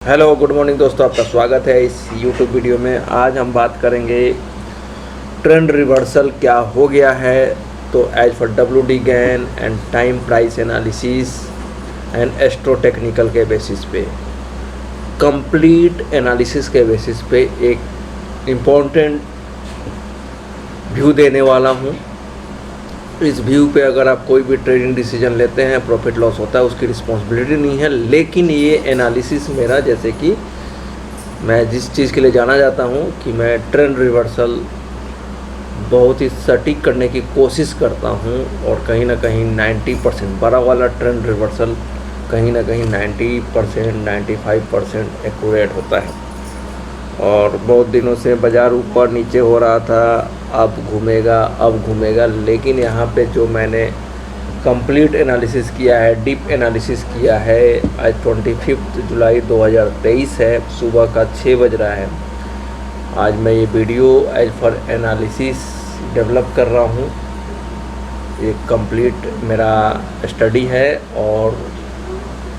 Hello good morning दोस्तों, आपका स्वागत है इस यूट्यूब वीडियो में। आज हम बात करेंगे ट्रेंड रिवर्सल क्या हो गया है। तो as for WD Gann and time price analysis and astro technical के बेसिस पे, कंप्लीट एनालिसिस के बेसिस पे एक इम्पोर्टेंट व्यू देने वाला हूँ। इस व्यू पे अगर आप कोई भी ट्रेडिंग डिसीजन लेते हैं, प्रॉफिट लॉस होता है, उसकी रिस्पॉन्सिबिलिटी नहीं है। लेकिन ये एनालिसिस मेरा, जैसे कि मैं जिस चीज़ के लिए जाना जाता हूँ कि मैं ट्रेंड रिवर्सल बहुत ही सटीक करने की कोशिश करता हूँ, और कहीं ना कहीं 90% बड़ा वाला ट्रेंड रिवर्सल कहीं ना कहीं 90% 95% एक्यूरेट होता है। और बहुत दिनों से बाज़ार ऊपर नीचे हो रहा था, अब घूमेगा, लेकिन यहाँ पे जो मैंने कंप्लीट एनालिसिस किया है, डीप एनालिसिस किया है, आज 25 जुलाई 2023 है, सुबह का 6 बज रहा है। आज मैं ये video as for analysis develop कर रहा हूँ। ये कंप्लीट मेरा स्टडी है, और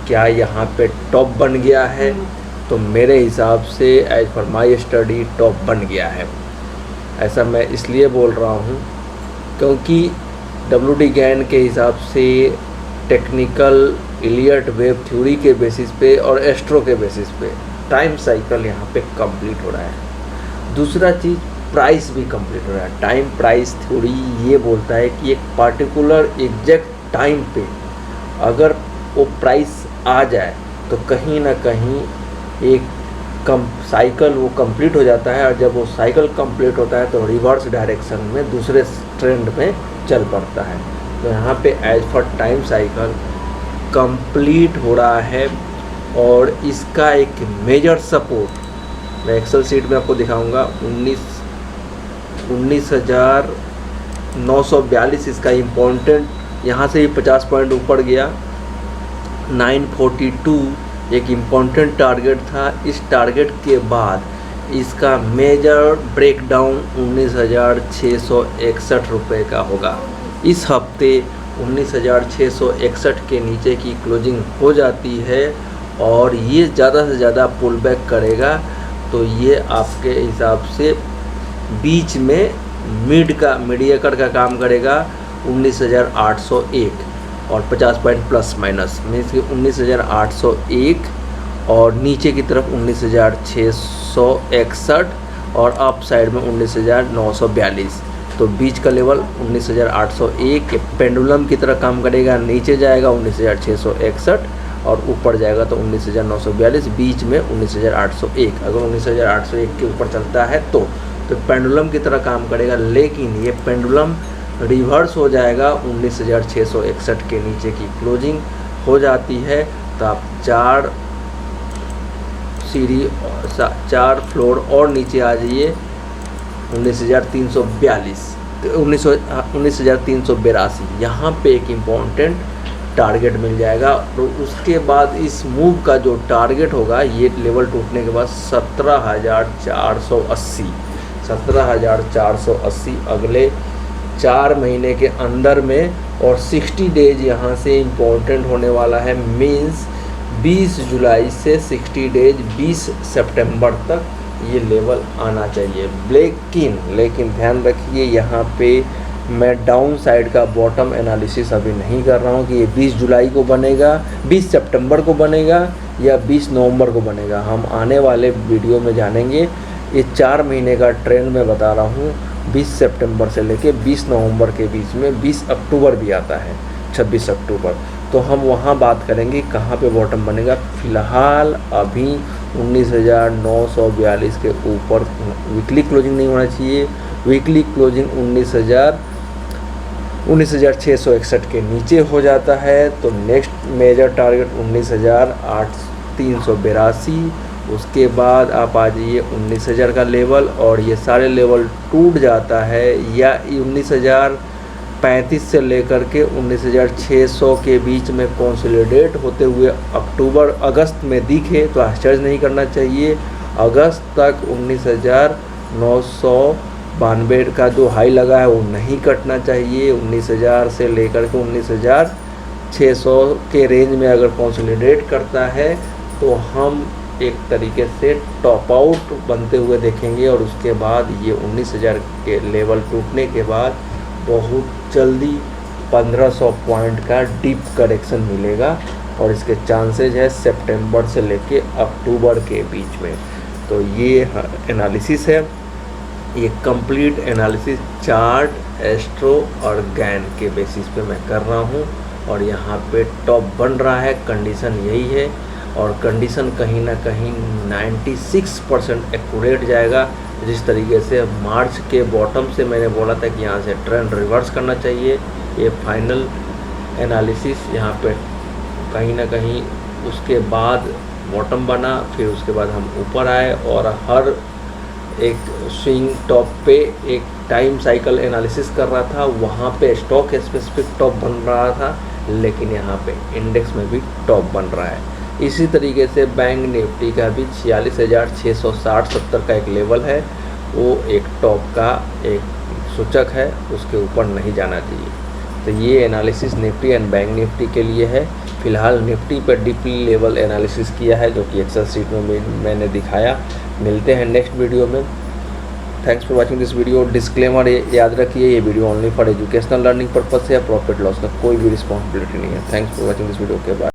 क्या यहाँ पे टॉप बन गया है, तो मेरे हिसाब से as per my study top बन गया है। ऐसा मैं इसलिए बोल रहा हूँ क्योंकि WD गैन के हिसाब से टेक्निकल इलियट वेव थ्योरी के बेसिस पे और एस्ट्रो के बेसिस पे टाइम साइकिल यहाँ पे कंप्लीट हो रहा है। दूसरा चीज़, प्राइस भी कंप्लीट हो रहा है। टाइम प्राइस थ्योरी ये बोलता है कि एक पार्टिकुलर एग्जैक्ट टाइम पे अगर वो प्राइस आ जाए तो कहीं ना कहीं एक साइकिल वो कंप्लीट हो जाता है, और जब वो साइकिल कंप्लीट होता है तो रिवर्स डायरेक्शन में दूसरे ट्रेंड में चल पड़ता है। तो यहाँ पे as for time cycle complete हो रहा है, और इसका एक मेजर सपोर्ट मैं एक्सेल शीट में आपको दिखाऊंगा। 19,942 इसका इम्पोर्टेंट, यहाँ से ही 50 पॉइंट ऊपर गया। 942 एक इम्पॉर्टेंट टारगेट था। इस टारगेट के बाद इसका मेजर ब्रेकडाउन 19,661 रुपये का होगा। इस हफ्ते 19,661 के नीचे की क्लोजिंग हो जाती है, और ये ज़्यादा से ज़्यादा पुल बैक करेगा, तो ये आपके हिसाब से बीच में मीडिएटर का काम करेगा। 19,801 और 50 पॉइंट प्लस माइनस मीन्स कि 19,801, और नीचे की तरफ 19,661, और अप साइड में 19,942। तो बीच का लेवल 19,801 के पेंडुलम की तरह काम करेगा। नीचे जाएगा 19,661 और ऊपर जाएगा तो 19,942, बीच में 19,801। अगर 19,801 के ऊपर चलता है तो पेंडुलम की तरह काम करेगा। लेकिन ये पेंडुलम रिवर्स हो जाएगा। 19,661 के नीचे की क्लोजिंग हो जाती है तो आप 4 फ्लोर और नीचे आ जाइए। 19,342 19,382 यहाँ पे एक इम्पॉर्टेंट टारगेट मिल जाएगा। तो उसके बाद इस मूव का जो टारगेट होगा, ये लेवल टूटने के बाद 17,480 अगले 4 महीने के अंदर में, और 60 डेज यहाँ से इम्पोर्टेंट होने वाला है। मीन्स 20 जुलाई से 60 डेज 20 सितंबर तक ये लेवल आना चाहिए। लेकिन ध्यान रखिए, यहाँ पे मैं डाउन साइड का बॉटम एनालिसिस अभी नहीं कर रहा हूँ कि ये 20 जुलाई को बनेगा, 20 सितंबर को बनेगा या 20 नवंबर को बनेगा। हम आने वाले वीडियो में जानेंगे। ये 4 महीने का ट्रेंड मैं बता रहा हूँ। 20 सितंबर से लेके 20 नवंबर के बीच में 20 अक्टूबर भी आता है, 26 अक्टूबर, तो हम वहाँ बात करेंगे कहाँ पे बॉटम बनेगा। फ़िलहाल अभी 19,942 के ऊपर वीकली क्लोजिंग नहीं होना चाहिए। वीकली क्लोजिंग 19,661 के नीचे हो जाता है तो नेक्स्ट मेजर टारगेट 19,382। उसके बाद आप आ जाइए 19,000 का लेवल, और ये सारे लेवल टूट जाता है या 19,035 से लेकर के 19,600 के बीच में कंसोलिडेट होते हुए अगस्त में दिखे तो आश्चर्य नहीं करना चाहिए। अगस्त तक 19,992 का जो हाई लगा है वो नहीं कटना चाहिए। 19,000 से लेकर के 19,600 के रेंज में अगर कंसोलिडेट करता है तो हम एक तरीके से टॉप आउट बनते हुए देखेंगे और उसके बाद ये 19,000 के लेवल टूटने के बाद बहुत जल्दी 1500 पॉइंट का डीप करेक्शन मिलेगा और इसके चांसेज है सितंबर से लेके अक्टूबर के बीच में। तो ये एनालिसिस है, ये कंप्लीट एनालिसिस चार्ट, एस्ट्रो और गैन के बेसिस पे मैं कर रहा हूँ और यहाँ पे टॉप बन रहा है, कंडीशन यही है और कंडीशन कहीं ना कहीं 96% एक्यूरेट जाएगा। जिस तरीके से मार्च के बॉटम से मैंने बोला था कि यहाँ से ट्रेंड रिवर्स करना चाहिए, ये फाइनल एनालिसिस यहाँ पे कहीं ना कहीं उसके बाद बॉटम बना, फिर उसके बाद हम ऊपर आए और हर एक स्विंग टॉप पे एक टाइम साइकिल एनालिसिस कर रहा था, वहाँ पे स्टॉक स्पेसिफिक टॉप बन रहा था, लेकिन यहाँ पे इंडेक्स में भी टॉप बन रहा है। इसी तरीके से बैंक निफ्टी का भी 46,660-70 का एक लेवल है, वो एक टॉप का एक सूचक है, उसके ऊपर नहीं जाना चाहिए। तो ये analysis Nifty and bank Nifty के लिए है। फ़िलहाल निफ्टी पर डीपली लेवल एनालिसिस किया है जो कि एक्सेल शीट में मैंने दिखाया। मिलते हैं नेक्स्ट वीडियो में। Thanks for watching this video. Disclaimer याद रखिए, ये video only for educational learning purpose है, प्रॉफिट लॉस का कोई भी रिस्पॉन्सिबिलिटी नहीं है। Thanks for watching this video के बाद।